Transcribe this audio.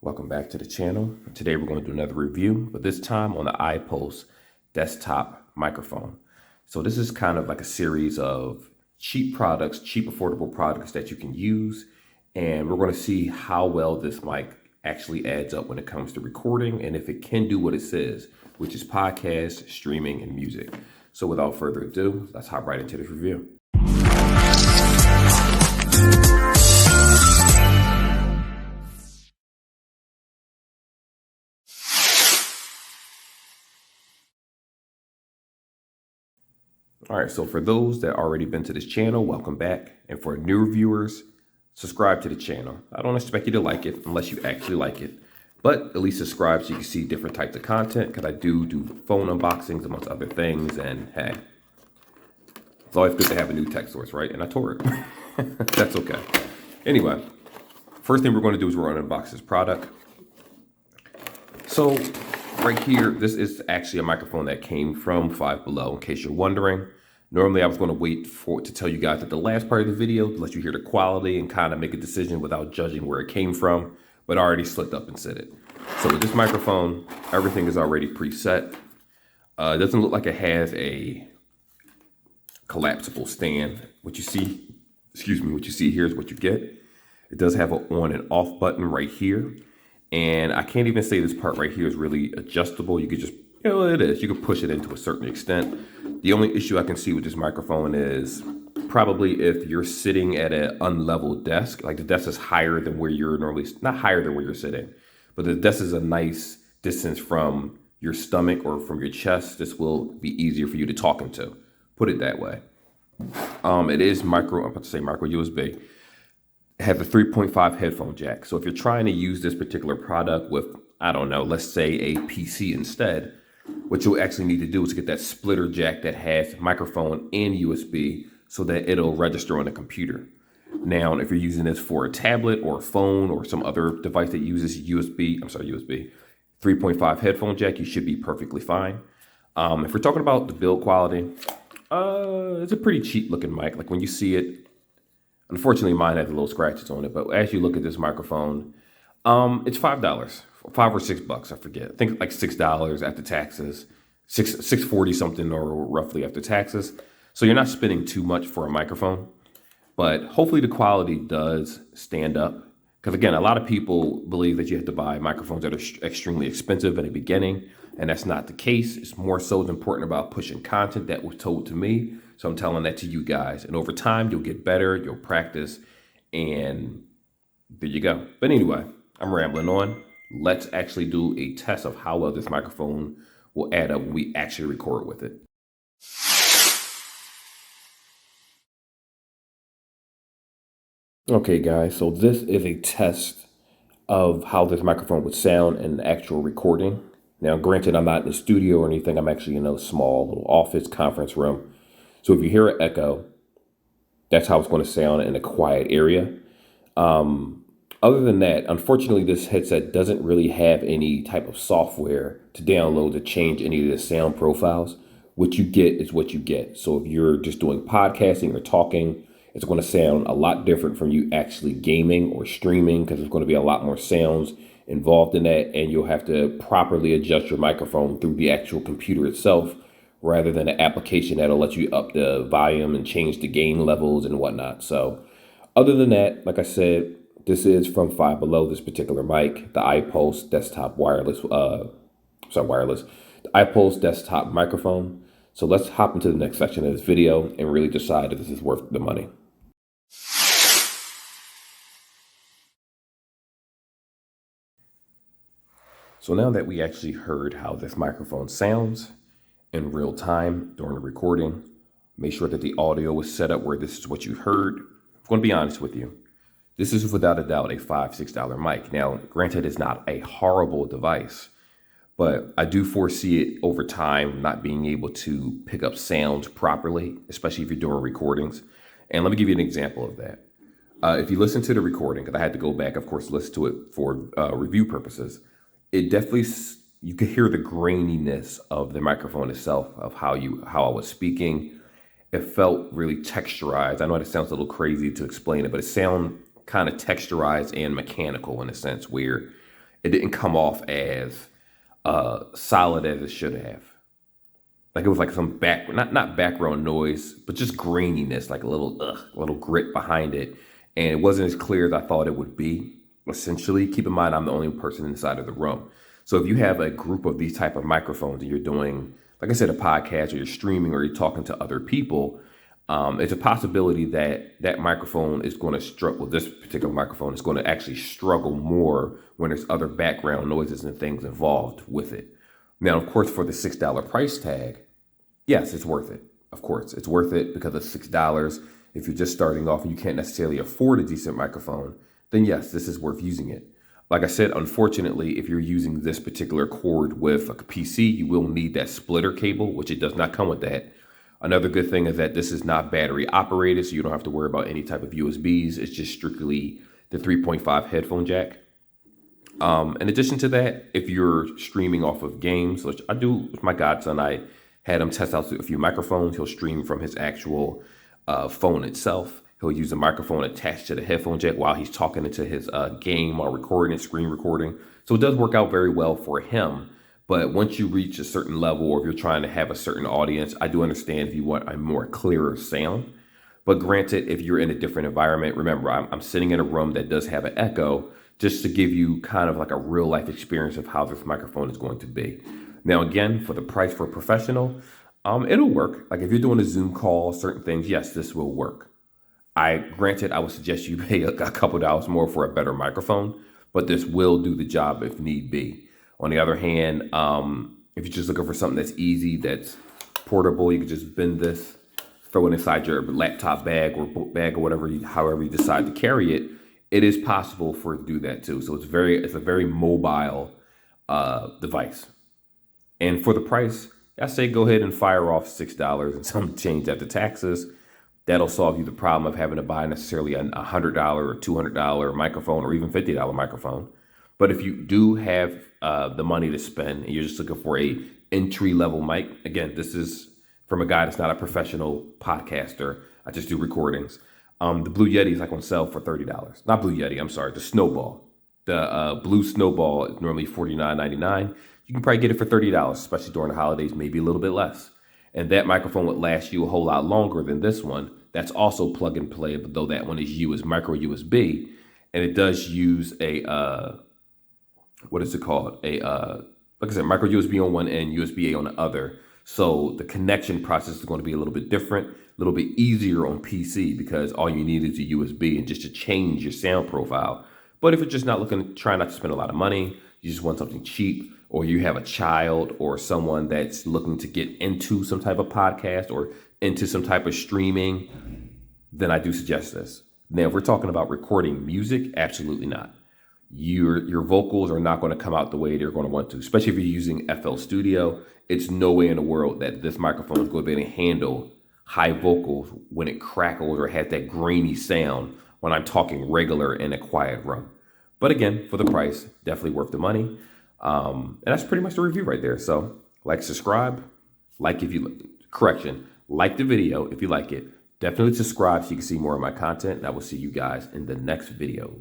Welcome back to the channel. Today we're going to do another review, but this time on the IPULSE desktop microphone. So this is kind of like a series of cheap products, cheap affordable products that you can use. And we're going to see how well this mic actually adds up when it comes to recording and if it can do what it says, which is podcast, streaming, and music. So without further ado, let's hop right into this review. All right, so for those that already been to this channel, welcome back. And for new viewers, subscribe to the channel. I don't expect you to like it unless you actually like it, but at least subscribe so you can see different types of content, because I do phone unboxings amongst other things. And hey, it's always good to have a new tech source, right? And I tore it. That's okay. Anyway, first thing we're going to do is we're going to unbox this product. So right here, this is actually a microphone that came from Five Below, in case you're wondering. Normally, I was going to wait to tell you guys at the last part of the video to let you hear the quality and kind of make a decision without judging where it came from, but I already slipped up and said it. So with this microphone, everything is already preset. It doesn't look like it has a collapsible stand. What you see here is what you get. It does have an on and off button right here. And I can't even say this part right here is really adjustable. You could just, it is. You can push it into a certain extent. The only issue I can see with this microphone is probably if you're sitting at an unleveled desk, like the desk is higher than where you're normally, not higher than where you're sitting, but the desk is a nice distance from your stomach or from your chest. This will be easier for you to talk into, put it that way. It is I'm about to say micro USB. It has a 3.5 headphone jack. So if you're trying to use this particular product with, I don't know, let's say a PC instead, what you'll actually need to do is get that splitter jack that has microphone and USB so that it'll register on the computer. Now, if you're using this for a tablet or a phone or some other device that uses USB, 3.5 headphone jack, you should be perfectly fine. If we're talking about the build quality, it's a pretty cheap looking mic. Like when you see it, unfortunately mine has a little scratches on it, but as you look at this microphone, it's $5, $5 or $6, I forget. I think like $6 after taxes, $6.40 something or roughly after taxes. So you're not spending too much for a microphone, but hopefully the quality does stand up. Because again, a lot of people believe that you have to buy microphones that are extremely expensive at the beginning, and that's not the case. It's more so important about pushing content that was told to me. So I'm telling that to you guys. And over time, you'll get better, you'll practice, and there you go. But anyway, I'm rambling on. Let's actually do a test of how well this microphone will add up when we actually record with it. Okay, guys, so this is a test of how this microphone would sound in the actual recording. Now, granted, I'm not in the studio or anything. I'm actually in a small little office conference room. So if you hear an echo, that's how it's going to sound in a quiet area. Other than that, unfortunately, this headset doesn't really have any type of software to download to change any of the sound profiles. What you get is what you get. So if you're just doing podcasting or talking, it's going to sound a lot different from you actually gaming or streaming, because there's going to be a lot more sounds involved in that, and you'll have to properly adjust your microphone through the actual computer itself, rather than an application that'll let you up the volume and change the gain levels and whatnot. So other than that, like I said, this is from Five Below, this particular mic, the IPULSE desktop the IPULSE desktop microphone. So let's hop into the next section of this video and really decide if this is worth the money. So now that we actually heard how this microphone sounds in real time during the recording, make sure that the audio is set up where this is what you heard. I'm going to be honest with you. This is without a doubt a $5, $6 mic. Now, granted, it's not a horrible device, but I do foresee it over time not being able to pick up sound properly, especially if you're doing recordings. And let me give you an example of that. If you listen to the recording, because I had to go back, of course, listen to it for review purposes, it definitely, you could hear the graininess of the microphone itself, of how I was speaking. It felt really texturized. I know it sounds a little crazy to explain it, but it sounded kind of texturized and mechanical in a sense, where it didn't come off as solid as it should have. Like it was like some not background noise, but just graininess, like a little grit behind it. And it wasn't as clear as I thought it would be. Essentially, keep in mind, I'm the only person inside of the room. So if you have a group of these type of microphones and you're doing, like I said, a podcast, or you're streaming, or you're talking to other people, it's a possibility that that microphone is going to struggle. This particular microphone is going to actually struggle more when there's other background noises and things involved with it. Now, of course, for the $6 price tag, yes, it's worth it. Of course, it's worth it because of $6. If you're just starting off and you can't necessarily afford a decent microphone, then yes, this is worth using it. Like I said, unfortunately, if you're using this particular cord with a PC, you will need that splitter cable, which it does not come with that. Another good thing is that this is not battery operated, so you don't have to worry about any type of USBs. It's just strictly the 3.5 headphone jack. In addition to that, if you're streaming off of games, which I do with my godson, I had him test out a few microphones. He'll stream from his actual phone itself. He'll use a microphone attached to the headphone jack while he's talking into his game or recording, screen recording. So it does work out very well for him. But once you reach a certain level, or if you're trying to have a certain audience, I do understand if you want a more clearer sound. But granted, if you're in a different environment, remember, I'm sitting in a room that does have an echo, just to give you kind of like a real life experience of how this microphone is going to be. Now, again, for the price for a professional, it'll work. Like if you're doing a Zoom call, certain things, yes, this will work. Granted, I would suggest you pay a couple dollars more for a better microphone, but this will do the job if need be. On the other hand, if you're just looking for something that's easy, that's portable, you can just bend this, throw it inside your laptop bag or book bag or whatever, however you decide to carry it. It is possible for it to do that too. So it's a very mobile device. And for the price, I say go ahead and fire off $6 and some change after taxes. That'll solve you the problem of having to buy necessarily a $100 or $200 microphone or even $50 microphone. But if you do have the money to spend and you're just looking for a entry-level mic, again, this is from a guy that's not a professional podcaster. I just do recordings. The Blue Yeti is like on sale for $30. Not Blue Yeti, I'm sorry, the Snowball. The Blue Snowball is normally $49.99. You can probably get it for $30, especially during the holidays, maybe a little bit less. And that microphone would last you a whole lot longer than this one. That's also plug and play, but though that one is micro USB, and it does use a what is it called? Like I said, micro USB on one end, USB-A on the other. So the connection process is going to be a little bit different, a little bit easier on PC because all you need is a USB and just to change your sound profile. But if you're just trying not to spend a lot of money, you just want something cheap, or you have a child or someone that's looking to get into some type of podcast or into some type of streaming, then I do suggest this. Now, if we're talking about recording music, absolutely not. Your vocals are not going to come out the way they're going to want to, especially if you're using FL Studio. It's no way in the world that this microphone is going to be able to handle high vocals when it crackles or has that grainy sound when I'm talking regular in a quiet room. But again, for the price, definitely worth the money. And that's pretty much the review right there. So like, subscribe, like the video if you like it. Definitely subscribe so you can see more of my content. And I will see you guys in the next video.